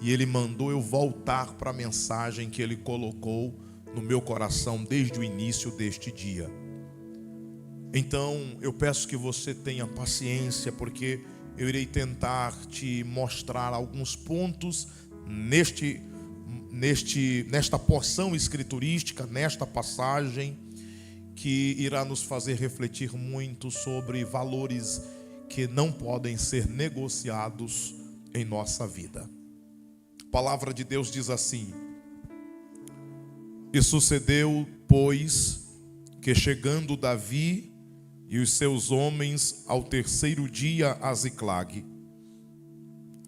e Ele mandou eu voltar para a mensagem que Ele colocou no meu coração desde o início deste dia. Então eu peço que você tenha paciência, porque eu irei tentar te mostrar alguns pontos nesta porção escriturística, nesta passagem, que irá nos fazer refletir muito sobre valores que não podem ser negociados em nossa vida. A palavra de Deus diz assim: e sucedeu, pois, que chegando Davi e os seus homens ao terceiro dia a Ziclague,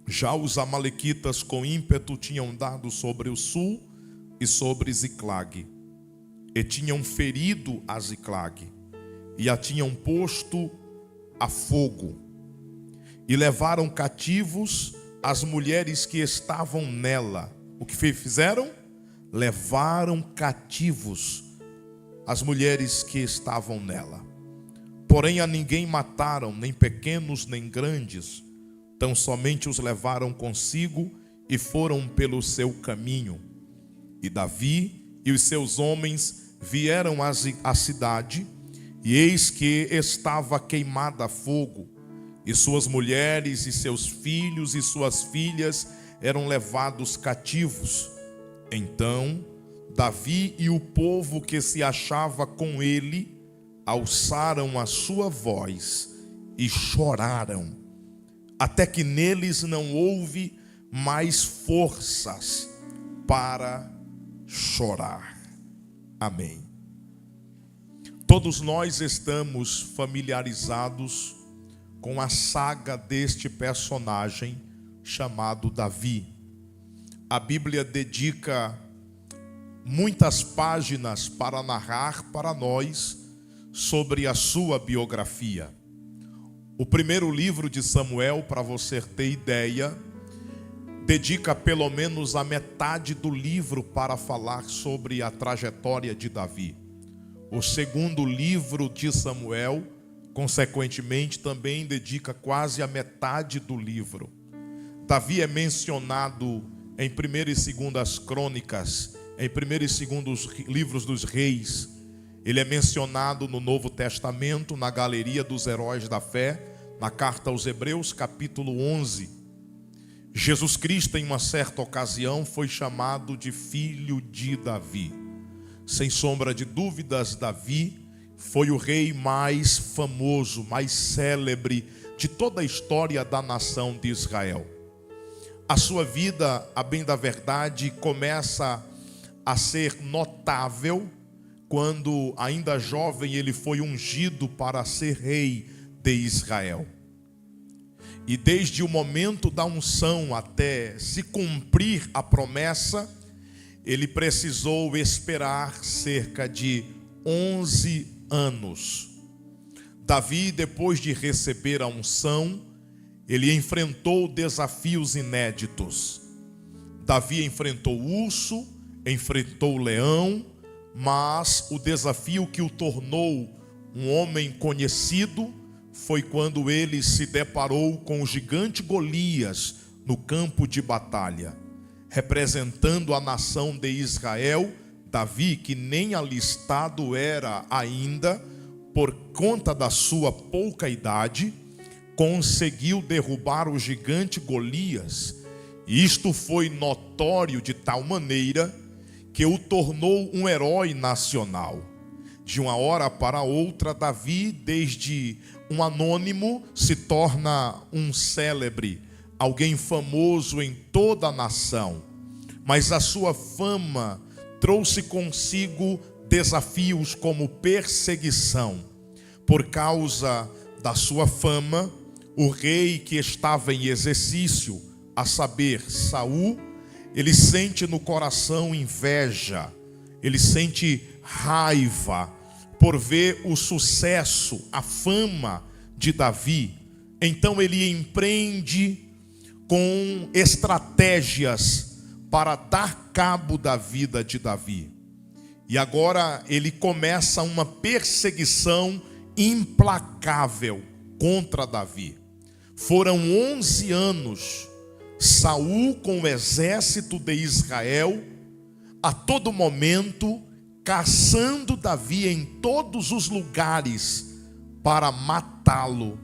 já os amalequitas com ímpeto tinham dado sobre o sul e sobre Ziclague, e tinham ferido a Ziclague, e a tinham posto a fogo, e levaram cativos as mulheres que estavam nela. O que fizeram? Levaram cativos as mulheres que estavam nela. Porém a ninguém mataram, nem pequenos nem grandes, tão somente os levaram consigo e foram pelo seu caminho. E Davi e os seus homens vieram à cidade, e eis que estava queimada a fogo, e suas mulheres e seus filhos e suas filhas eram levados cativos. Então Davi e o povo que se achava com ele alçaram a sua voz e choraram, até que neles não houve mais forças para chorar. Amém. Todos nós estamos familiarizados com a saga deste personagem chamado Davi. A Bíblia dedica muitas páginas para narrar para nós sobre a sua biografia. O primeiro livro de Samuel, para você ter ideia, dedica pelo menos a metade do livro para falar sobre a trajetória de Davi. O segundo livro de Samuel, consequentemente, também dedica quase a metade do livro. Davi é mencionado em 1ª e 2ª Crônicas, em 1º e 2º livros dos reis. Ele é mencionado no Novo Testamento, na galeria dos heróis da fé, na carta aos Hebreus, capítulo 11. Jesus Cristo, em uma certa ocasião, foi chamado de filho de Davi. Sem sombra de dúvidas, Davi foi o rei mais famoso, mais célebre de toda a história da nação de Israel. A sua vida, a bem da verdade, começa a ser notável quando, ainda jovem, ele foi ungido para ser rei de Israel. E desde o momento da unção até se cumprir a promessa, ele precisou esperar cerca de 11 anos. Davi, depois de receber a unção, ele enfrentou desafios inéditos. Davi enfrentou o urso, enfrentou o leão, mas o desafio que o tornou um homem conhecido foi quando ele se deparou com o gigante Golias no campo de batalha. Representando a nação de Israel, Davi, que nem alistado era ainda, por conta da sua pouca idade, conseguiu derrubar o gigante Golias. Isto foi notório de tal maneira que o tornou um herói nacional. De uma hora para outra, Davi, desde um anônimo, se torna um célebre, alguém famoso em toda a nação. Mas a sua fama trouxe consigo desafios como perseguição. Por causa da sua fama, o rei que estava em exercício, a saber, Saul, ele sente no coração inveja, ele sente raiva por ver o sucesso, a fama de Davi. Então ele empreende com estratégias para dar cabo da vida de Davi. E agora ele começa uma perseguição implacável contra Davi. Foram 11 anos Saul com o exército de Israel, a todo momento, caçando Davi em todos os lugares para matá-lo.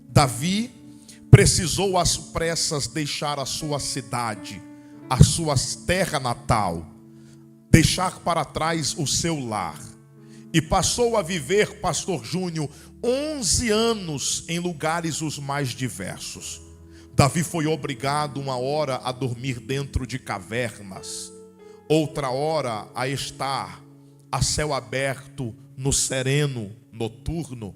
Davi precisou às pressas deixar a sua cidade, a sua terra natal, deixar para trás o seu lar. E passou a viver, pastor Júnior, 11 anos em lugares os mais diversos. Davi foi obrigado uma hora a dormir dentro de cavernas, outra hora a estar a céu aberto no sereno noturno.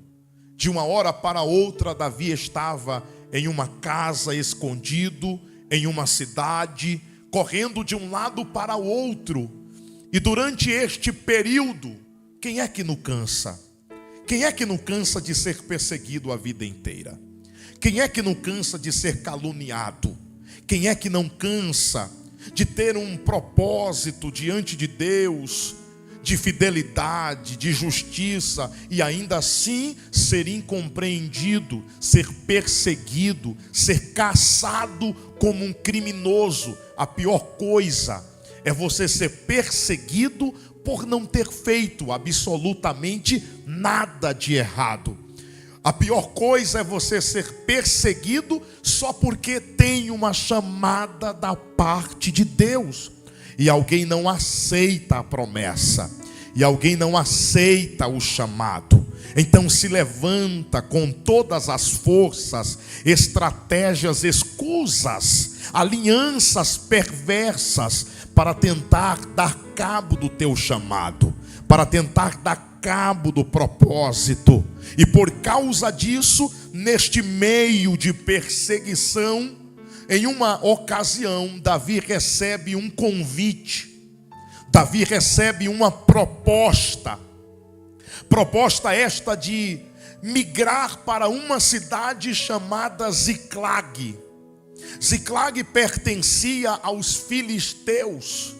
De uma hora para outra, Davi estava em uma casa escondido, em uma cidade, correndo de um lado para o outro. E durante este período, quem é que não cansa? Quem é que não cansa de ser perseguido a vida inteira? Quem é que não cansa de ser caluniado? Quem é que não cansa de ter um propósito diante de Deus, de fidelidade, de justiça, e ainda assim ser incompreendido, ser perseguido, ser caçado como um criminoso? A pior coisa é você ser perseguido por não ter feito absolutamente nada de errado. A pior coisa é você ser perseguido só porque tem uma chamada da parte de Deus. E alguém não aceita a promessa, e alguém não aceita o chamado. Então se levanta com todas as forças, estratégias escusas, alianças perversas, para tentar dar cabo do teu chamado, para tentar dar cabo do propósito. E por causa disso, neste meio de perseguição, em uma ocasião, Davi recebe um convite, Davi recebe uma proposta esta de migrar para uma cidade chamada Ziclag. Ziclag pertencia aos filisteus.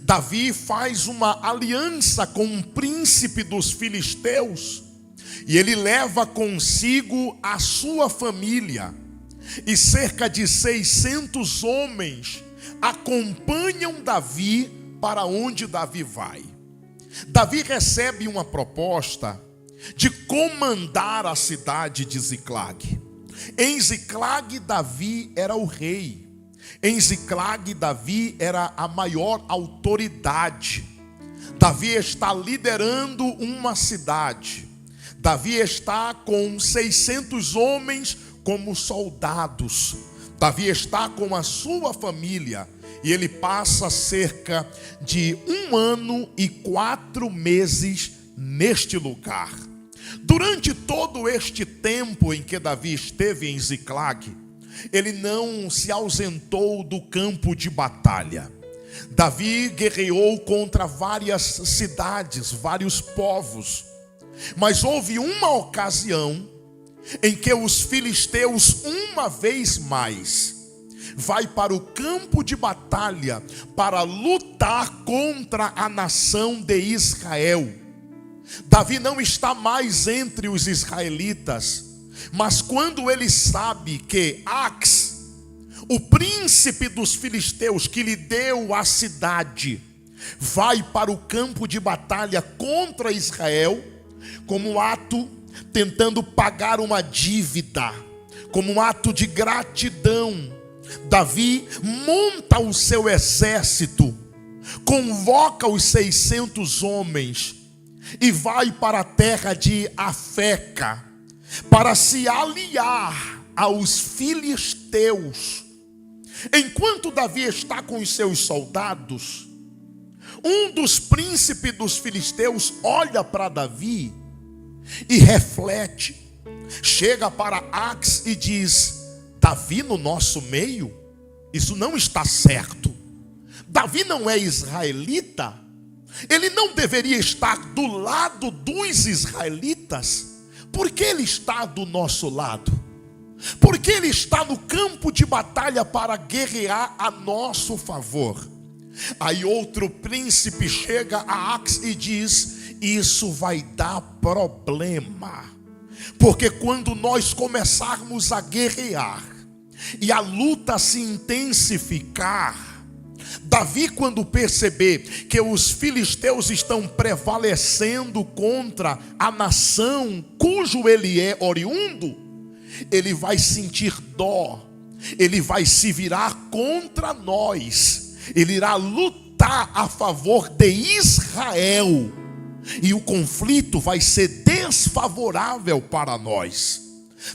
Davi faz uma aliança com um príncipe dos filisteus, e ele leva consigo a sua família. E cerca de 600 homens acompanham Davi para onde Davi vai. Davi recebe uma proposta de comandar a cidade de Ziclag. Em Ziclag, Davi era o rei. Em Ziclag, Davi era a maior autoridade. Davi está liderando uma cidade. Davi está com 600 homens como soldados. Davi está com a sua família. E ele passa cerca de 1 ano e 4 meses neste lugar. Durante todo este tempo em que Davi esteve em Ziclag, ele não se ausentou do campo de batalha. Davi guerreou contra várias cidades, vários povos. Mas houve uma ocasião em que os filisteus, uma vez mais, vai para o campo de batalha para lutar contra a nação de Israel. Davi não está mais entre os israelitas, mas quando ele sabe que Ax, o príncipe dos filisteus que lhe deu a cidade, vai para o campo de batalha contra Israel, como ato, tentando pagar uma dívida, como um ato de gratidão, Davi monta o seu exército, convoca os 600 homens e vai para a terra de Afeca para se aliar aos filisteus. Enquanto Davi está com os seus soldados, um dos príncipes dos filisteus olha para Davi e reflete, chega para Ax e diz: Davi no nosso meio? Isso não está certo. Davi não é israelita? Ele não deveria estar do lado dos israelitas? Por que ele está do nosso lado? Por que ele está no campo de batalha para guerrear a nosso favor? Aí outro príncipe chega a Ax e diz: isso vai dar problema, porque quando nós começarmos a guerrear, e a luta se intensificar, Davi, quando perceber que os filisteus estão prevalecendo contra a nação cujo ele é oriundo, ele vai sentir dó, ele vai se virar contra nós, ele irá lutar a favor de Israel, e o conflito vai ser desfavorável para nós.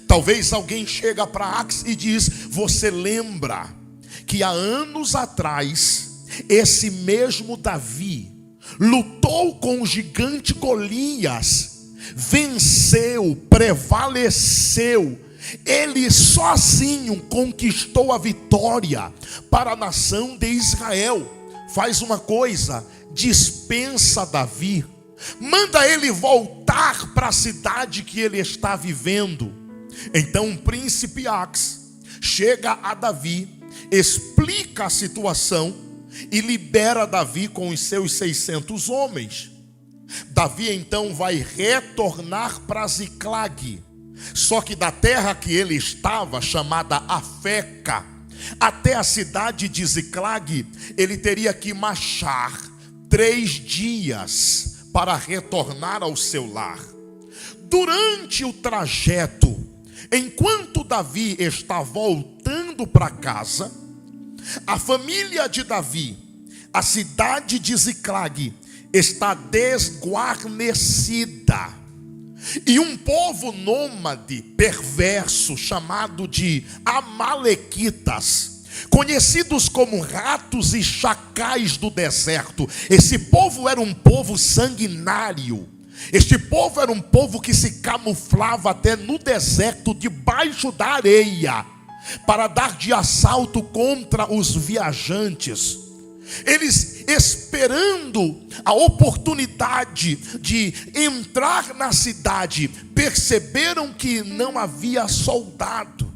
Talvez alguém chega para Ax e diz: você lembra que há anos atrás esse mesmo Davi lutou com o gigante Golias, venceu, prevaleceu, ele sozinho conquistou a vitória para a nação de Israel. Faz uma coisa, dispensa Davi, manda ele voltar para a cidade que ele está vivendo. Então o príncipe Ax chega a Davi, explica a situação e libera Davi com os seus 600 homens. Davi então vai retornar para Ziclag, só que da terra que ele estava, chamada Afeca, até a cidade de Ziclag, ele teria que marchar 3 dias para retornar ao seu lar. Durante o trajeto, enquanto Davi está voltando para casa, a família de Davi, a cidade de Ziclag, está desguarnecida. E um povo nômade, perverso, chamado de Amalequitas, conhecidos como ratos e chacais do deserto. Esse povo era um povo sanguinário. Este povo era um povo que se camuflava até no deserto, debaixo da areia, para dar de assalto contra os viajantes. Eles, esperando a oportunidade de entrar na cidade, perceberam que não havia soldado,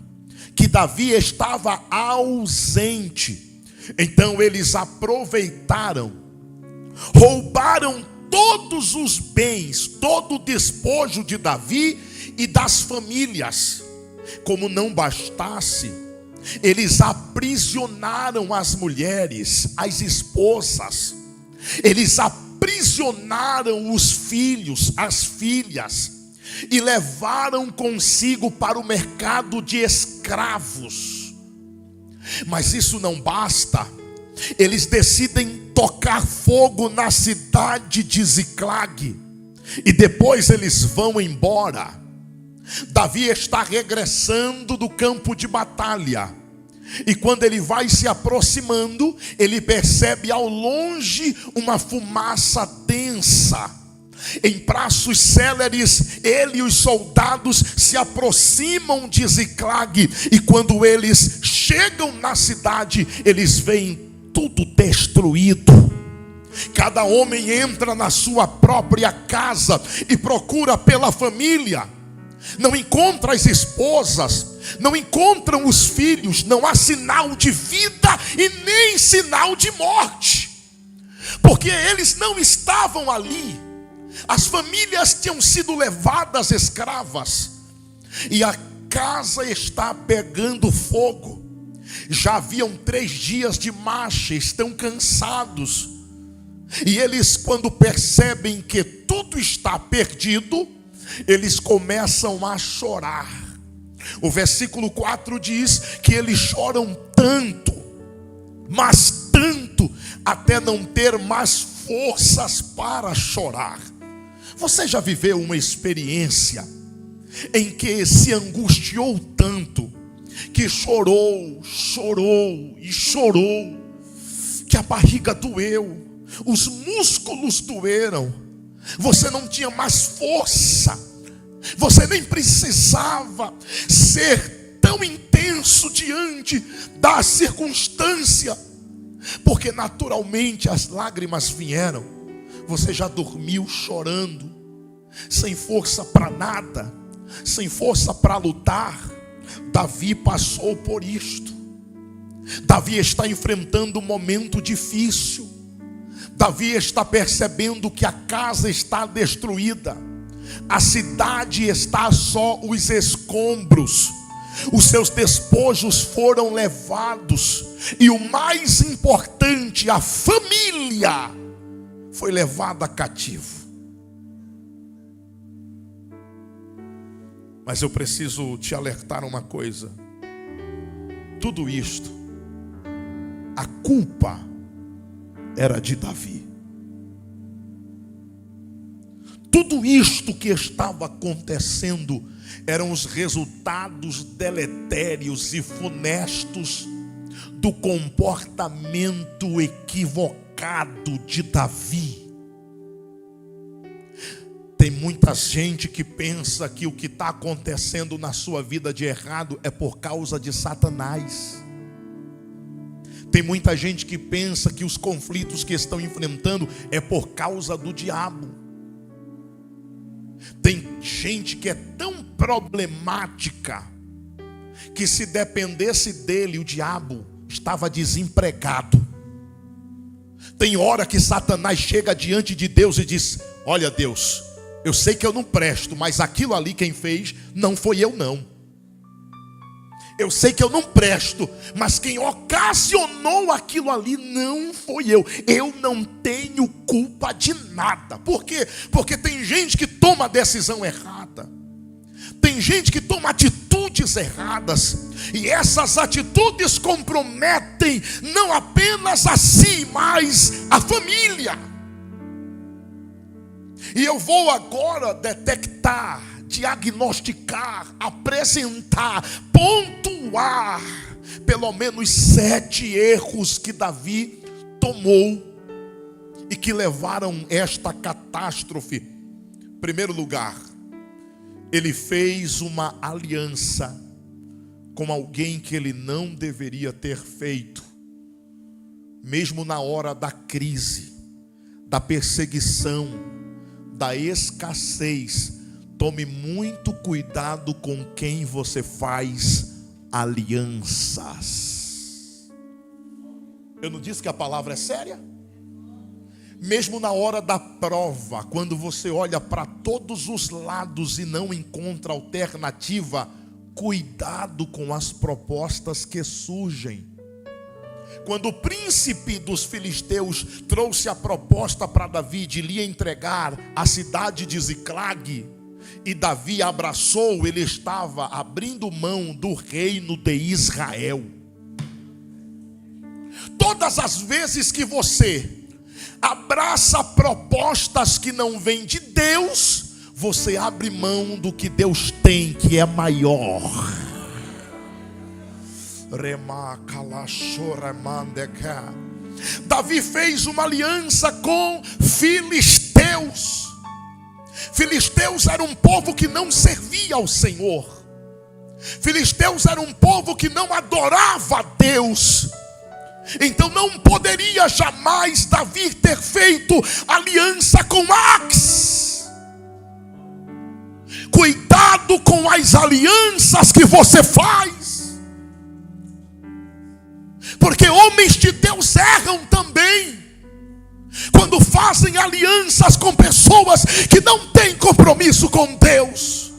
que Davi estava ausente. Então eles aproveitaram, roubaram todos os bens, todo o despojo de Davi e das famílias. Como não bastasse, eles aprisionaram as mulheres, as esposas. Eles aprisionaram os filhos, as filhas, e levaram consigo para o mercado de escravos. Mas isso não basta. Eles decidem tocar fogo na cidade de Ziclag, e depois eles vão embora. Davi está regressando do campo de batalha, e quando ele vai se aproximando, ele percebe ao longe uma fumaça densa. Em passos céleres, ele e os soldados se aproximam de Ziclag, e quando eles chegam na cidade, eles veem tudo destruído. Cada homem entra na sua própria casa e procura pela família. Não encontra as esposas, não encontram os filhos, não há sinal de vida e nem sinal de morte, porque eles não estavam ali. As famílias tinham sido levadas escravas, e a casa está pegando fogo. Já haviam 3 dias de marcha, estão cansados, e eles, quando percebem que tudo está perdido, eles começam a chorar. O versículo 4 diz que eles choram tanto, mas tanto, até não ter mais forças para chorar. Você já viveu uma experiência em que se angustiou tanto, que chorou, chorou e chorou, que a barriga doeu, os músculos doeram, você não tinha mais força, você nem precisava ser tão intenso diante da circunstância, porque naturalmente as lágrimas vieram. Você já dormiu chorando, sem força para nada, sem força para lutar. Davi passou por isto. Davi está enfrentando um momento difícil. Davi está percebendo que a casa está destruída, a cidade está só os escombros. os seus despojos foram levados, e o mais importante, a família foi levada cativo. Mas eu preciso te alertar uma coisa: tudo isto, a culpa era de Davi. Tudo isto que estava acontecendo eram os resultados deletérios e funestos do comportamento equivocado de Davi. Tem muita gente que pensa que o que está acontecendo na sua vida de errado é por causa de Satanás. Tem muita gente que pensa que os conflitos que estão enfrentando é por causa do diabo. Tem gente que é tão problemática que se dependesse dele, o diabo estava desempregado. Tem hora que Satanás chega diante de Deus e diz: olha Deus, eu sei que eu não presto, mas aquilo ali quem fez não foi eu não. Eu sei que eu não presto, mas quem ocasionou aquilo ali não foi eu. Eu não tenho culpa de nada. Por quê? Porque tem gente que toma decisão errada. Tem gente que toma atitudes erradas. E essas atitudes comprometem não apenas a si, mas a família. E eu vou agora detectar, diagnosticar, apresentar, pontuar pelo menos 7 erros que Davi tomou e que levaram esta catástrofe. Em primeiro lugar, ele fez uma aliança com alguém que ele não deveria ter feito, mesmo na hora da crise, da perseguição, da escassez. Tome muito cuidado com quem você faz alianças. Eu não disse que a palavra é séria? Mesmo na hora da prova, quando você olha para todos os lados e não encontra alternativa, cuidado com as propostas que surgem. Quando o príncipe dos filisteus trouxe a proposta para Davi de lhe entregar a cidade de Ziclag, e Davi abraçou, ele estava abrindo mão do reino de Israel. Todas as vezes que você abraça propostas que não vêm de Deus, você abre mão do que Deus tem, que é maior. Davi fez uma aliança com filisteus. Filisteus era um povo que não servia ao Senhor. Filisteus era um povo que não adorava a Deus. Então não poderia jamais Davi ter feito aliança com Ax. Cuidado com as alianças que você faz, porque homens de Deus erram também quando fazem alianças com pessoas que não têm compromisso com Deus.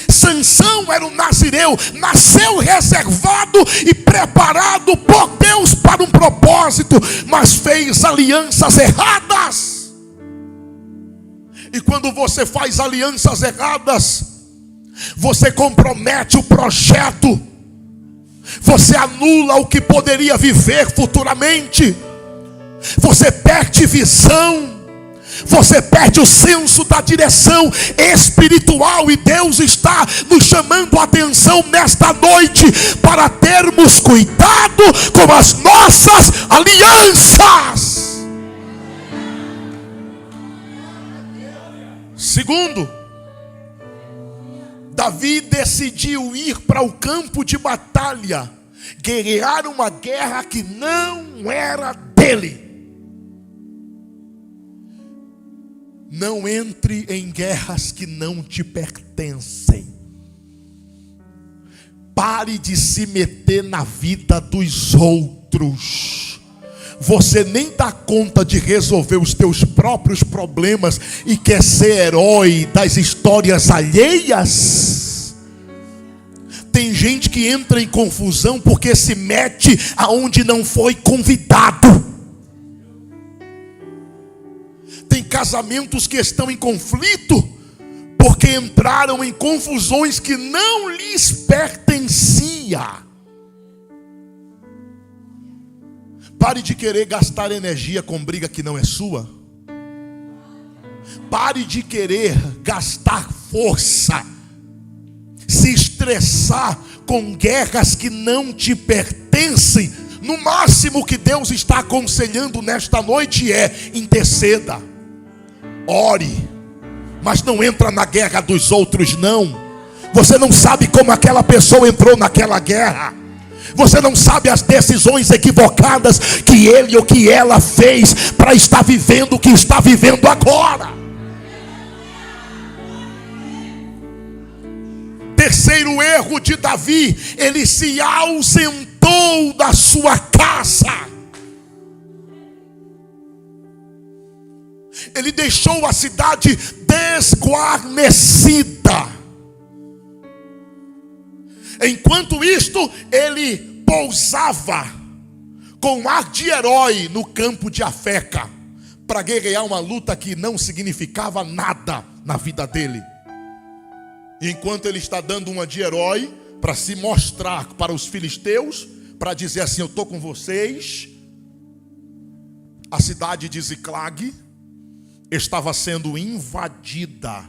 Sansão era um nazireu, nasceu reservado e preparado por Deus para um propósito, mas fez alianças erradas. E quando você faz alianças erradas, você compromete o projeto, você anula o que poderia viver futuramente, você perde visão, você perde o senso da direção espiritual. E Deus está nos chamando a atenção nesta noite para termos cuidado com as nossas alianças. Segundo, Davi decidiu ir para o campo de batalha, guerrear uma guerra que não era dele. Não entre em guerras que não te pertencem. Pare de se meter na vida dos outros. Você nem dá conta de resolver os teus próprios problemas e quer ser herói das histórias alheias. Tem gente que entra em confusão porque se mete aonde não foi convidado. Tem casamentos que estão em conflito porque entraram em confusões que não lhes pertencia. Pare de querer gastar energia com briga que não é sua. Pare de querer gastar força, se estressar com guerras que não te pertencem. No máximo que Deus está aconselhando nesta noite é: interceda, ore, mas não entra na guerra dos outros não. Você não sabe como aquela pessoa entrou naquela guerra. Você não sabe as decisões equivocadas que ele ou que ela fez para estar vivendo o que está vivendo agora. Terceiro erro de Davi: ele se ausentou da sua casa. Ele deixou a cidade desguarnecida. Enquanto isto, ele pousava com ar de herói no campo de Afeca, para guerrear uma luta que não significava nada na vida dele. E enquanto ele está dando uma de herói para se mostrar para os filisteus, para dizer assim: eu estou com vocês, a cidade de Ziclag estava sendo invadida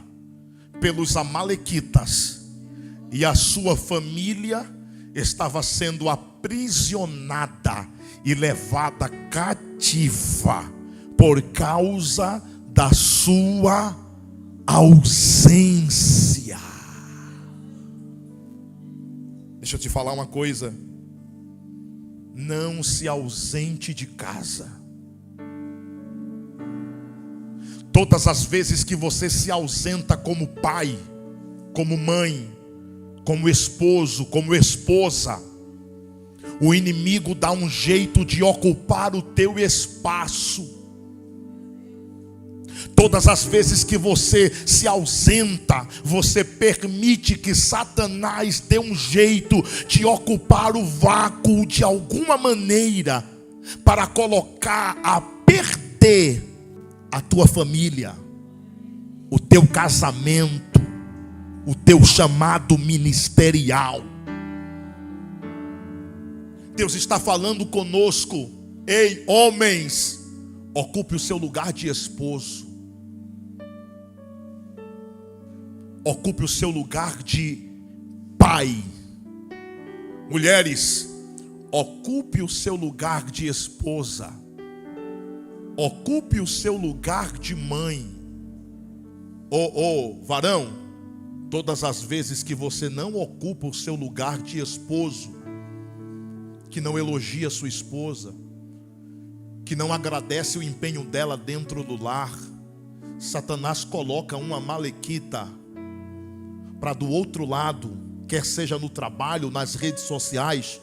pelos amalequitas, e a sua família estava sendo aprisionada e levada cativa por causa da sua ausência. Deixa eu te falar uma coisa: não se ausente de casa. Todas as vezes que você se ausenta como pai, como mãe, como esposo, como esposa, o inimigo dá um jeito de ocupar o teu espaço. Todas as vezes que você se ausenta, você permite que Satanás dê um jeito de ocupar o vácuo de alguma maneira, para colocar a perder a tua família, o teu casamento, o teu chamado ministerial. Deus está falando conosco: ei, homens, ocupe o seu lugar de esposo, ocupe o seu lugar de pai. Mulheres, ocupe o seu lugar de esposa, ocupe o seu lugar de mãe. Varão, todas as vezes que você não ocupa o seu lugar de esposo, que não elogia sua esposa, que não agradece o empenho dela dentro do lar, Satanás coloca uma amalequita para do outro lado, quer seja no trabalho, nas redes sociais,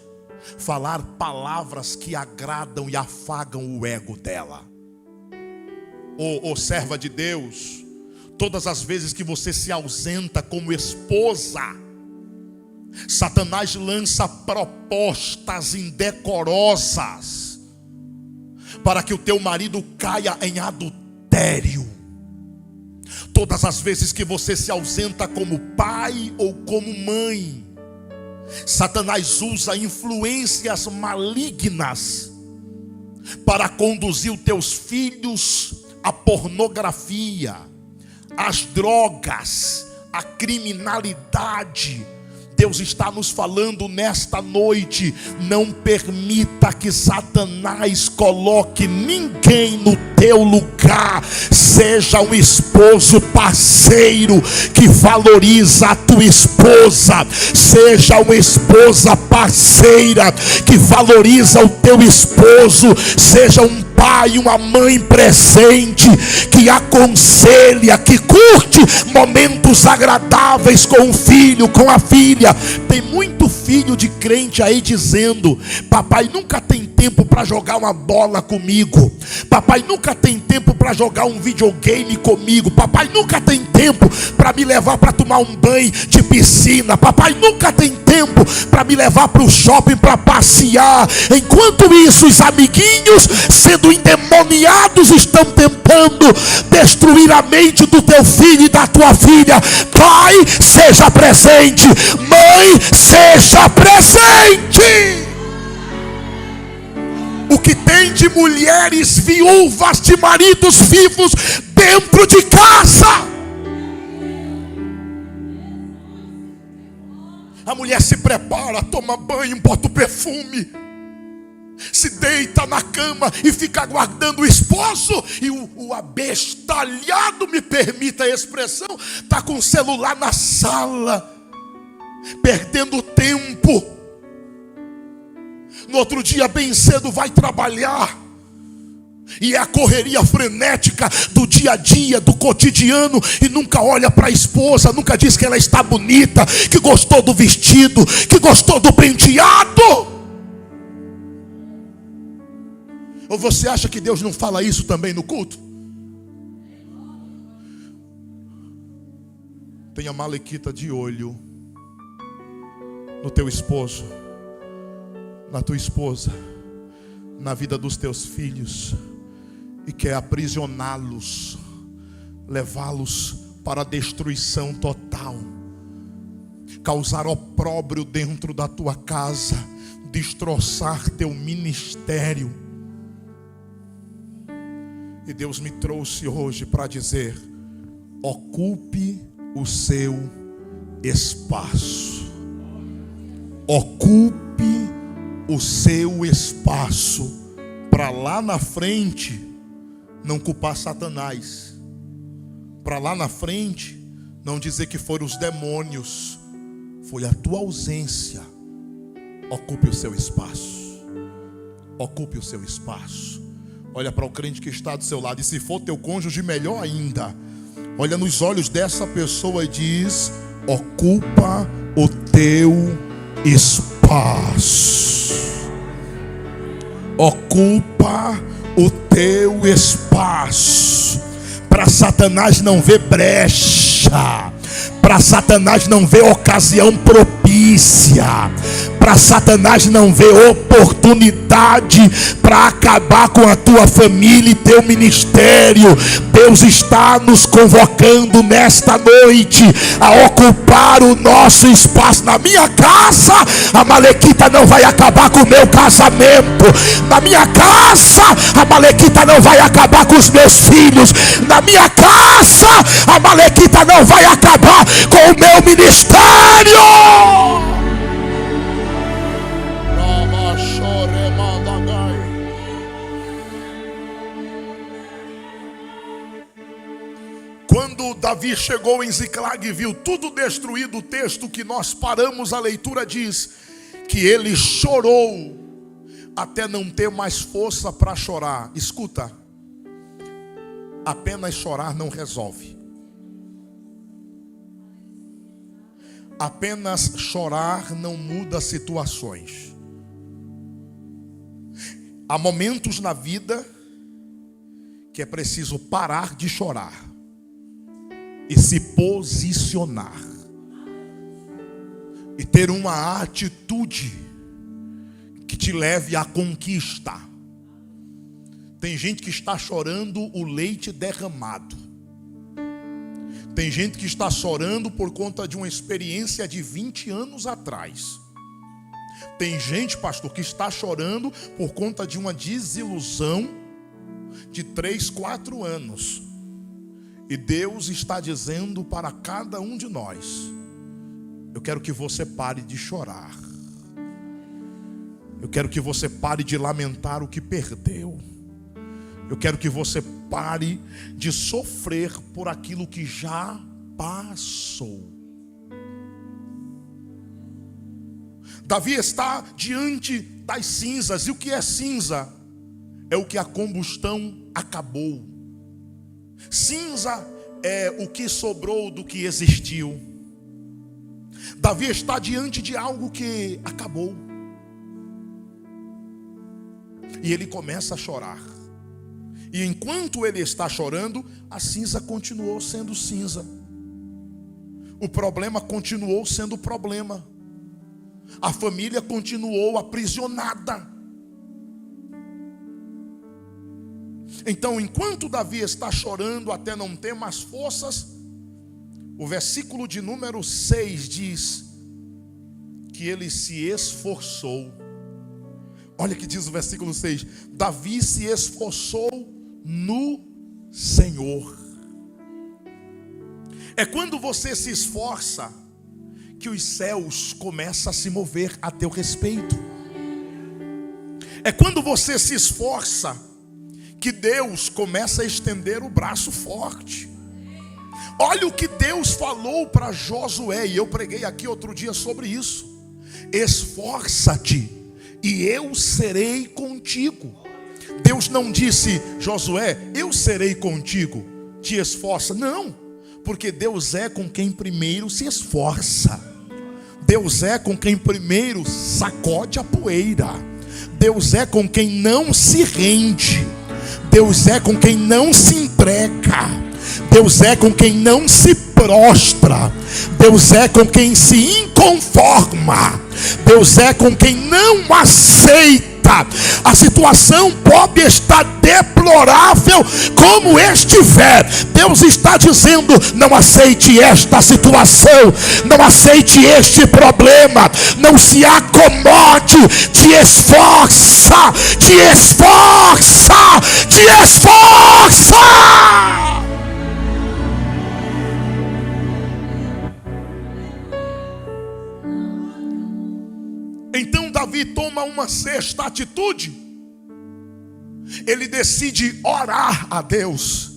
falar palavras que agradam e afagam o ego dela. Serva de Deus, todas as vezes que você se ausenta como esposa, Satanás lança propostas indecorosas para que o teu marido caia em adultério. Todas as vezes que você se ausenta como pai ou como mãe, Satanás usa influências malignas para conduzir os teus filhos à pornografia, às drogas, à criminalidade. Deus está nos falando nesta noite: não permita que Satanás coloque ninguém no teu lugar. Seja um esposo parceiro que valoriza a tua esposa. Seja uma esposa parceira que valoriza o teu esposo. Seja um pai, uma mãe presente, que aconselha, que curte momentos agradáveis com o filho, com a filha. Tem muito filho de crente aí dizendo: papai nunca tem tempo para jogar uma bola comigo, papai nunca tem tempo para jogar um videogame comigo, papai nunca tem tempo para me levar para tomar um banho de piscina, papai nunca tem tempo tempo para me levar para o shopping para passear. Enquanto isso, os amiguinhos, sendo endemoniados, estão tentando destruir a mente do teu filho e da tua filha. Pai, seja presente. Mãe, seja presente. O que tem de mulheres viúvas, de maridos vivos dentro de casa. A mulher se prepara, toma banho, bota o perfume, se deita na cama e fica aguardando o esposo. E o abestalhado, me permita a expressão, está com o celular na sala, perdendo tempo. No outro dia, bem cedo, vai trabalhar. E é a correria frenética do dia a dia, do cotidiano. E nunca olha para a esposa, nunca diz que ela está bonita, que gostou do vestido, que gostou do penteado. Ou você acha que Deus não fala isso também no culto? Tenha Malequita de olho no teu esposo, na tua esposa, na vida dos teus filhos, e quer aprisioná-los, levá-los para a destruição total, causar opróbrio dentro da tua casa, destroçar teu ministério. E Deus me trouxe hoje para dizer: ocupe o seu espaço. Ocupe o seu espaço, para lá na frente não culpar Satanás, para lá na frente não dizer que foram os demônios, foi a tua ausência. Ocupe o seu espaço. Ocupe o seu espaço. Olha para o crente que está do seu lado, e se for teu cônjuge, melhor ainda. Olha nos olhos dessa pessoa e diz: ocupa o teu espaço. Ocupa o teu espaço. Para Satanás não ver brecha, para Satanás não ver ocasião propícia, para Satanás não ver oportunidade para acabar com a tua família e teu ministério. Deus está nos convocando nesta noite a ocupar o nosso espaço. Na minha casa, a Malequita não vai acabar com o meu casamento. Na minha casa, a Malequita não vai acabar com os meus filhos. Na minha casa, a Malequita não vai acabar com o meu ministério. Quando Davi chegou em Ziclag e viu tudo destruído, o texto que nós paramos a leitura diz que ele chorou até não ter mais força para chorar. Escuta, apenas chorar não resolve. Apenas chorar não muda situações. Há momentos na vida que é preciso parar de chorar e se posicionar, e ter uma atitude que te leve à conquista. Tem gente que está chorando o leite derramado. Tem gente que está chorando por conta de uma experiência de 20 anos atrás. Tem gente, pastor, que está chorando por conta de uma desilusão de 3, 4 anos. E Deus está dizendo para cada um de nós: eu quero que você pare de chorar. Eu quero que você pare de lamentar o que perdeu. Eu quero que você pare de sofrer por aquilo que já passou. Davi está diante das cinzas. E o que é cinza? É o que a combustão acabou. Cinza é o que sobrou do que existiu. Davi está diante de algo que acabou. E ele começa a chorar. E enquanto ele está chorando, a cinza continuou sendo cinza. O problema continuou sendo problema. a família continuou aprisionada. Então, enquanto Davi está chorando até não ter mais forças, o versículo de número 6 diz que ele se esforçou. Olha que diz o versículo 6: Davi se esforçou no Senhor. É quando você se esforça que os céus começam a se mover a teu respeito. É quando você se esforça que Deus começa a estender o braço forte. Olha o que Deus falou para Josué, e eu preguei aqui outro dia sobre isso: esforça-te e eu serei contigo. Deus não disse: Josué, eu serei contigo, te esforça. Não, porque Deus é com quem primeiro se esforça. Deus é com quem primeiro sacode a poeira. Deus é com quem não se rende. Deus é com quem não se entrega. Deus é com quem não se prostra. Deus é com quem se inconforma. Deus é com quem não aceita. A situação pode estar deplorável como estiver. Deus está dizendo: não aceite esta situação, não aceite este problema, não se acomode, te esforça, te esforça, te esforça. Então Davi toma uma sexta atitude. Ele decide orar a Deus.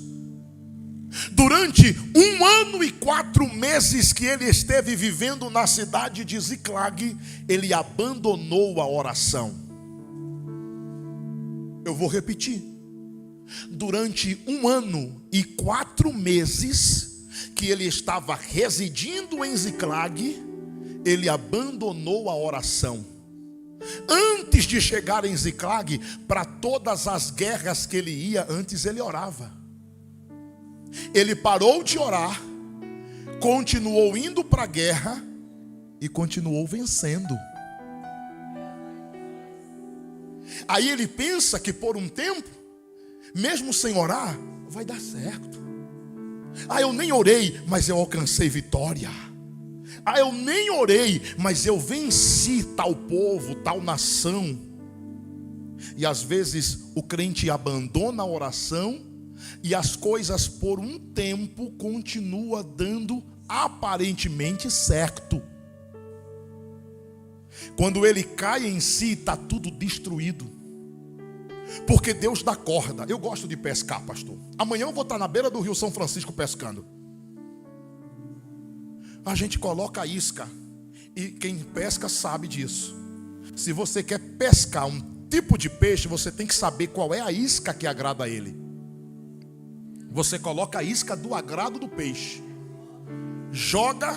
Durante 1 ano e 4 meses que ele esteve vivendo na cidade de Ziclag, ele abandonou a oração. Eu vou repetir. Durante 1 ano e 4 meses que ele estava residindo em Ziclag, ele abandonou a oração. Antes de chegar em Ziclag, para todas as guerras que ele ia, antes ele orava. Ele parou de orar, continuou indo para a guerra e continuou vencendo. Aí ele pensa que por um tempo, mesmo sem orar, vai dar certo. Eu nem orei, mas eu alcancei vitória. Eu nem orei, mas eu venci tal povo, tal nação. E às vezes o crente abandona a oração e as coisas por um tempo continuam dando aparentemente certo. Quando ele cai em si, está tudo destruído. Porque Deus dá corda. Eu gosto de pescar, pastor. Amanhã eu vou estar na beira do Rio São Francisco pescando. A gente coloca a isca, e quem pesca sabe disso. Se você quer pescar um tipo de peixe, você tem que saber qual é a isca que agrada a ele. Você coloca a isca do agrado do peixe, joga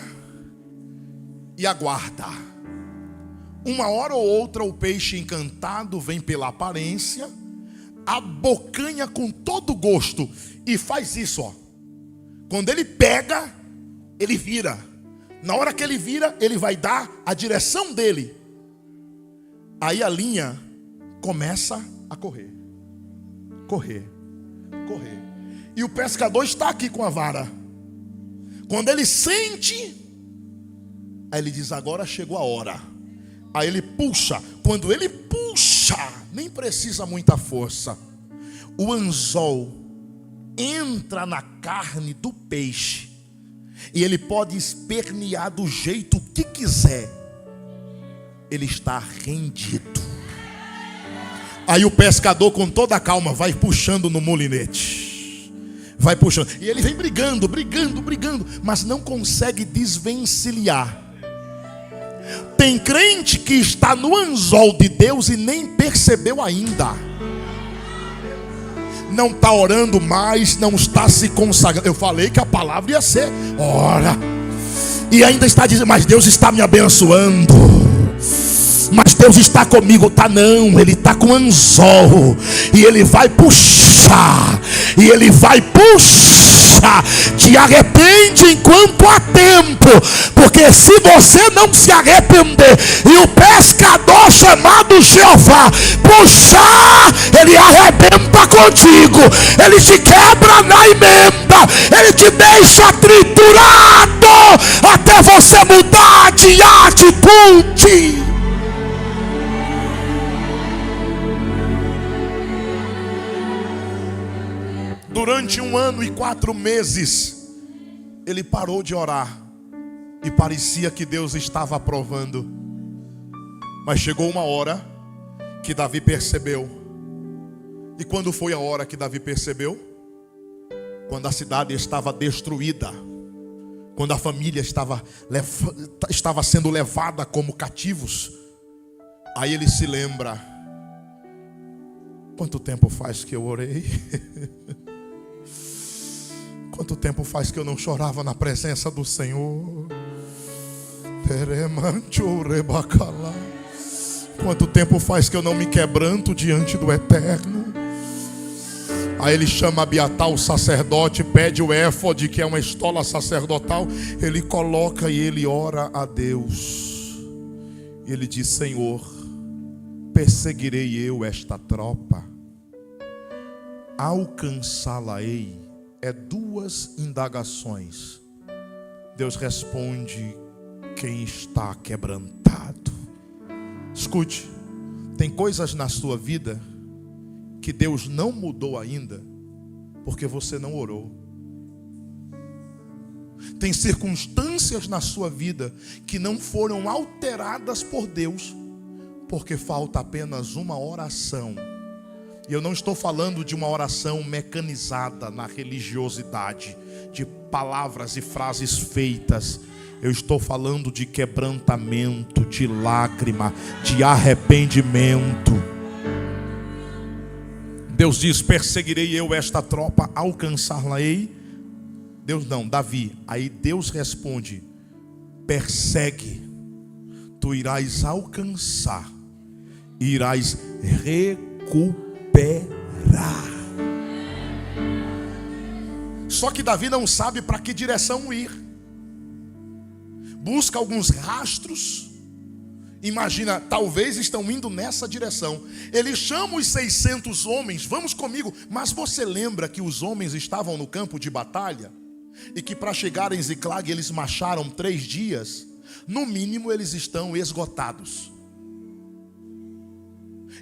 e aguarda. Uma hora ou outra o peixe encantado vem pela aparência, abocanha com todo gosto e faz isso, ó. Quando ele pega, ele vira. Na hora que ele vira, ele vai dar a direção dele. Aí a linha começa a correr. Correr. Correr. E o pescador está aqui com a vara. Quando ele sente, aí ele diz: agora chegou a hora. Aí ele puxa. Quando ele puxa, nem precisa muita força, o anzol entra na carne do peixe. E ele pode espernear do jeito que quiser. Ele está rendido. Aí o pescador com toda a calma vai puxando no molinete. Vai puxando. E ele vem brigando, mas não consegue desvencilhar. Tem crente que está no anzol de Deus e nem percebeu ainda. Não está orando mais, não está se consagrando. Eu falei que a palavra ia ser ora. E ainda está dizendo: mas Deus está me abençoando, mas Deus está comigo. Tá não, ele está com anzol. E ele vai puxar. e ele vai puxar. Te arrepende enquanto há tempo, porque se você não se arrepender e o pescador chamado Jeová puxar, ele arrebenta contigo, ele te quebra na emenda, ele te deixa triturado até você mudar de atitude. Durante 1 ano e 4 meses, ele parou de orar e parecia que Deus estava aprovando. Mas chegou uma hora que Davi percebeu. E quando foi a hora que Davi percebeu? Quando a cidade estava destruída, quando a família estava sendo levada como cativos. Aí ele se lembra: quanto tempo faz que eu orei? Quanto tempo faz que eu não chorava na presença do Senhor? Quanto tempo faz que eu não me quebranto diante do Eterno? Aí ele chama Abiatar, o sacerdote, pede o éfode, que é uma estola sacerdotal. Ele coloca e ele ora a Deus. E ele diz: Senhor, perseguirei eu esta tropa? Alcançá-la-ei? É 2 indagações. Deus responde: quem está quebrantado. Escute, tem coisas na sua vida que Deus não mudou ainda porque você não orou. Tem circunstâncias na sua vida que não foram alteradas por Deus porque falta apenas uma oração. E eu não estou falando de uma oração mecanizada na religiosidade, de palavras e frases feitas. Eu estou falando de quebrantamento, de lágrima, de arrependimento. Deus diz: perseguirei eu esta tropa, alcançar-la-ei? Deus não, Davi. Aí Deus responde: persegue, tu irás alcançar, irás recuperar. Só que Davi não sabe para que direção ir. Busca alguns rastros. Imagina, talvez estão indo nessa direção. Ele chama os 600 homens: vamos comigo. Mas você lembra que os homens estavam no campo de batalha? E que para chegar em Ziclag eles marcharam 3 dias? No mínimo eles estão esgotados.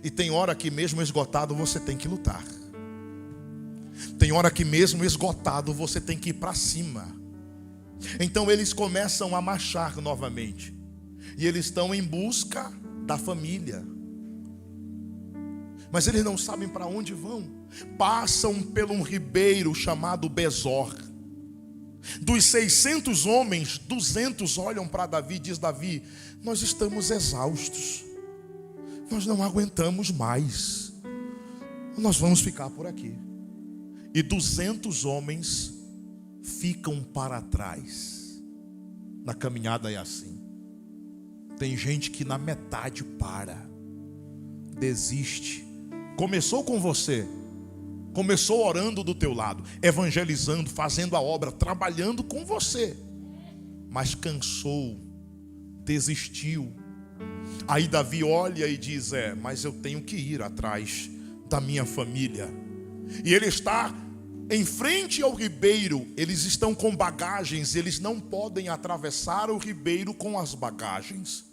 E tem hora que mesmo esgotado você tem que lutar. Tem hora que mesmo esgotado você tem que ir para cima. Então eles começam a marchar novamente. E eles estão em busca da família. Mas eles não sabem para onde vão. Passam por um ribeiro chamado Besor. Dos 600 homens, 200 olham para Davi e diz: Davi, nós estamos exaustos. Nós não aguentamos mais. Nós vamos ficar por aqui. E 200 homens ficam para trás. Na caminhada é assim. Tem gente que na metade para, desiste. Começou com você, começou orando do teu lado, evangelizando, fazendo a obra, trabalhando com você, mas cansou, desistiu. Aí Davi olha e diz: mas eu tenho que ir atrás da minha família. E ele está em frente ao ribeiro. Eles estão com bagagens, eles não podem atravessar o ribeiro com as bagagens.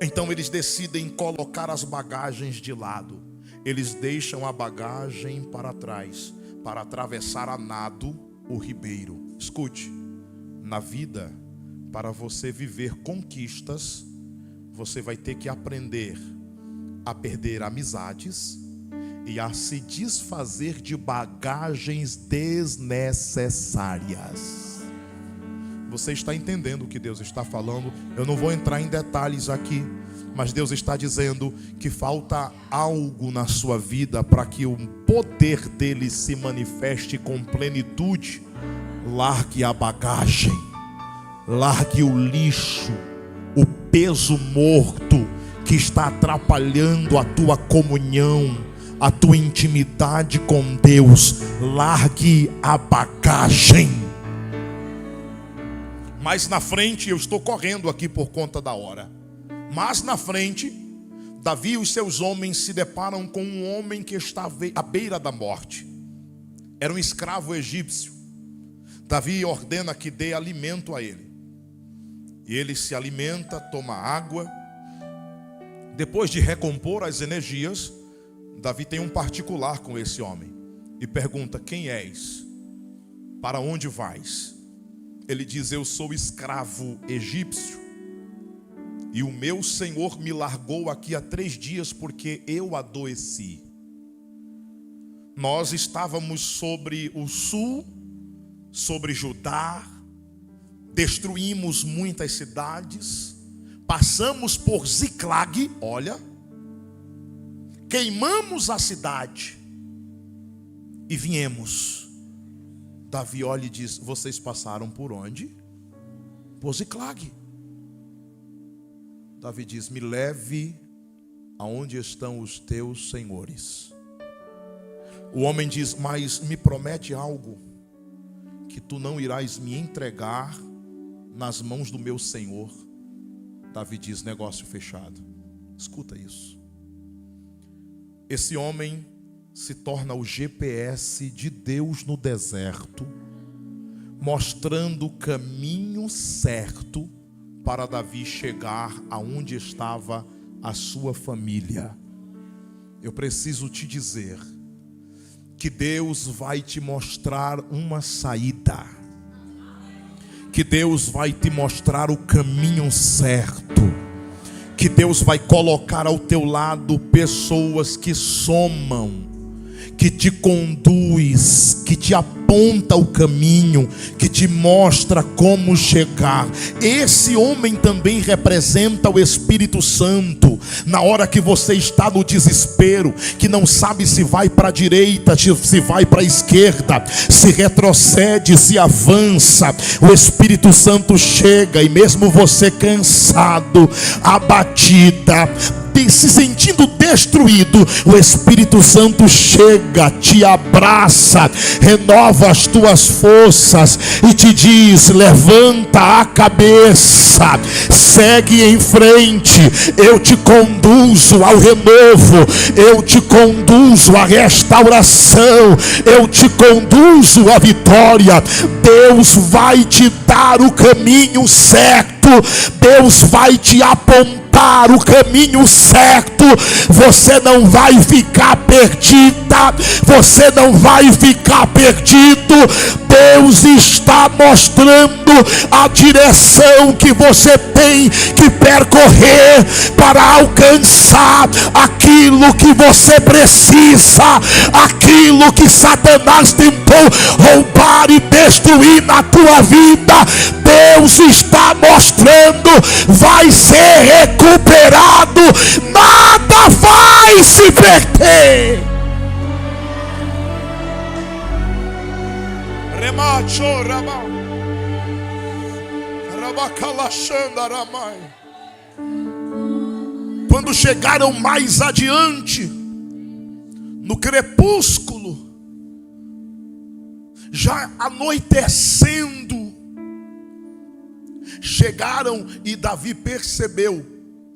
Então eles decidem colocar as bagagens de lado. Eles deixam a bagagem para trás, para atravessar a nado o ribeiro. Escute, na vida, para você viver conquistas, você vai ter que aprender a perder amizades e a se desfazer de bagagens desnecessárias. Você está entendendo o que Deus está falando? Eu não vou entrar em detalhes aqui, mas Deus está dizendo que falta algo na sua vida para que o poder dele se manifeste com plenitude. Largue a bagagem, largue o lixo, o peso morto que está atrapalhando a tua comunhão. a tua intimidade com Deus. Largue a bagagem. Mais na frente, eu estou correndo aqui por conta da hora. Mas na frente, Davi e os seus homens se deparam com um homem que estava à beira da morte. Era um escravo egípcio. Davi ordena que dê alimento a ele. E ele se alimenta, toma água. Depois de recompor as energias, Davi tem um particular com esse homem e pergunta: quem és? Para onde vais? Ele diz: eu sou escravo egípcio e o meu senhor me largou aqui há 3 dias porque eu adoeci. Nós estávamos sobre o sul, sobre Judá, destruímos muitas cidades, passamos por Ziclag, olha, queimamos a cidade e viemos. Davi olha e diz: vocês passaram por onde? Por Ziclag. Davi diz: me leve aonde estão os teus senhores. O homem diz: mas me promete algo, que tu não irás me entregar nas mãos do meu senhor. Davi diz: negócio fechado. Escuta isso. Esse homem se torna o GPS de Deus no deserto, mostrando o caminho certo para Davi chegar aonde estava a sua família. Eu preciso te dizer que Deus vai te mostrar uma saída, que Deus vai te mostrar o caminho certo, que Deus vai colocar ao teu lado pessoas que somam, que te conduz, que te aponta o caminho, que te mostra como chegar. Esse homem também representa o Espírito Santo. Na hora que você está no desespero, que não sabe se vai para a direita, se vai para a esquerda, se retrocede, se avança, o Espírito Santo chega e mesmo você cansado, abatida, se sentindo destruído, o Espírito Santo chega, te abraça, renova as tuas forças e te diz: levanta a cabeça, segue em frente, eu te conduzo ao renovo, eu te conduzo à restauração, eu te conduzo à vitória. Deus vai te dar o caminho certo, Deus vai te apontar o caminho certo. Você não vai ficar perdida, você não vai ficar perdido. Deus está mostrando a direção que você tem que percorrer para alcançar aquilo que você precisa, aquilo que Satanás tentou roubar e destruir na tua vida. Deus está mostrando, vai ser recuperado, nada vai se perder. Quando chegaram mais adiante, no crepúsculo, já anoitecendo, chegaram e Davi percebeu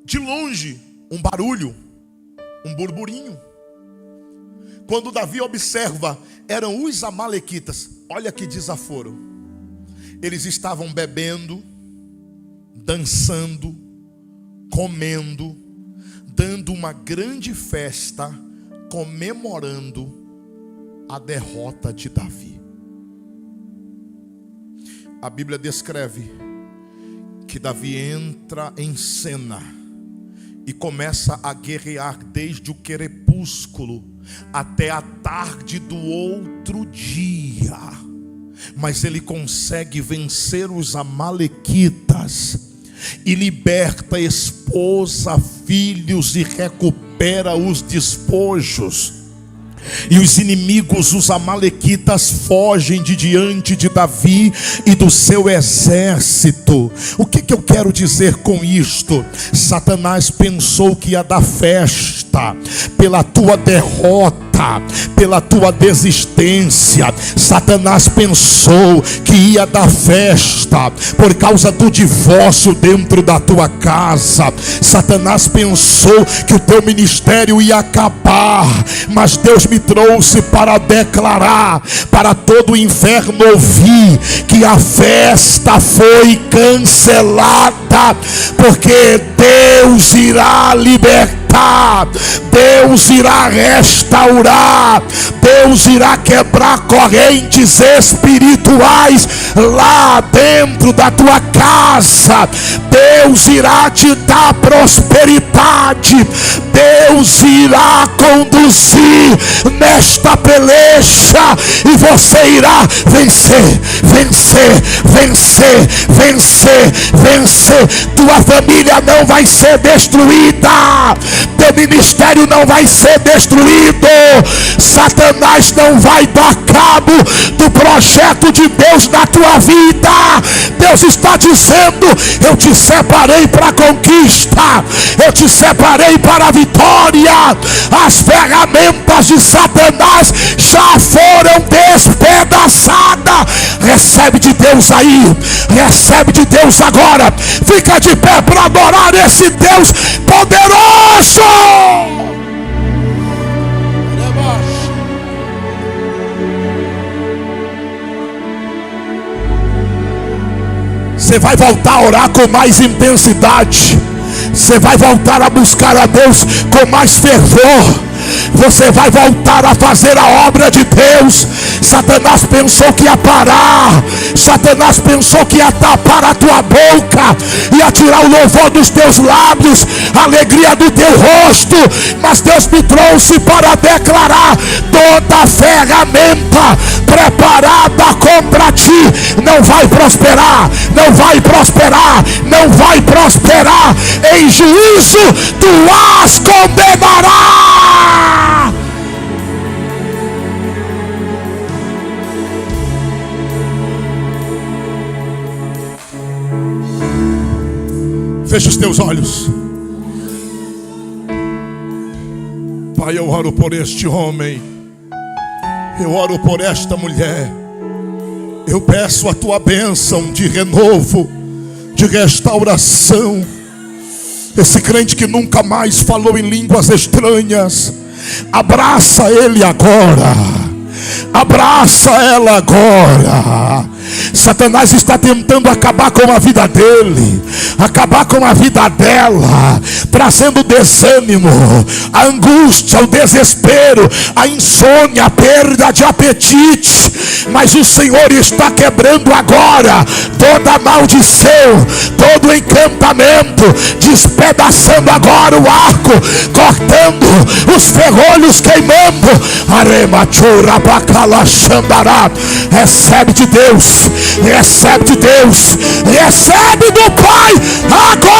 de longe um barulho, um burburinho. Quando Davi observa, eram os amalequitas. Olha que desaforo. Eles estavam bebendo, dançando, comendo, dando uma grande festa, comemorando a derrota de Davi. A Bíblia descreve que Davi entra em cena e começa a guerrear desde o crepúsculo até a tarde do outro dia. Mas ele consegue vencer os amalequitas e liberta esposa, filhos e recupera os despojos. E os inimigos, os amalequitas, fogem de diante de Davi e do seu exército. lado. O que eu quero dizer com isto? Satanás pensou que ia dar festa pela tua derrota, pela tua desistência. Satanás pensou que ia dar festa por causa do divórcio dentro da tua casa. Satanás pensou que o teu ministério ia acabar, mas Deus me trouxe para declarar para todo o inferno ouvir que a festa foi cancelada, porque Deus irá libertar, Deus irá restaurar, Deus irá quebrar correntes espirituais lá dentro da tua casa. Deus irá te dar prosperidade, Deus irá conduzir nesta peleja e você irá vencer, vencer, vencer, vencer, vencer. Tua família não vai ser destruída, teu ministério não vai ser destruído. Satanás não vai dar cabo do projeto de Deus na tua vida. Deus está dizendo: eu te separei para a conquista, eu te separei para a vitória. As ferramentas de Satanás já foram despedaçadas. Recebe de Deus aí, recebe de Deus agora. Fica de pé para adorar esse Deus poderoso. Você vai voltar a orar com mais intensidade. Você vai voltar a buscar a Deus com mais fervor. Você vai voltar a fazer a obra de Deus. Satanás pensou que ia parar. Satanás pensou que ia tapar a tua boca, ia tirar o louvor dos teus lábios, a alegria do teu rosto. Mas Deus me trouxe para declarar: toda ferramenta preparada contra ti não vai prosperar, não vai prosperar, não vai prosperar. Em juízo tu as condenarás. Fecha os teus olhos. Pai, eu oro por este homem, eu oro por esta mulher. Eu peço a tua bênção de renovo, de restauração. Esse crente que nunca mais falou em línguas estranhas, abraça ele agora, abraça ela agora. Satanás está tentando acabar com a vida dele, acabar com a vida dela, trazendo desânimo, a angústia, o desespero, a insônia, a perda de apetite. Mas o Senhor está quebrando agora toda maldição, todo encantamento, despedaçando agora o arco, cortando os ferrolhos, queimando. Recebe de Deus, recebe de Deus, recebe do Pai agora.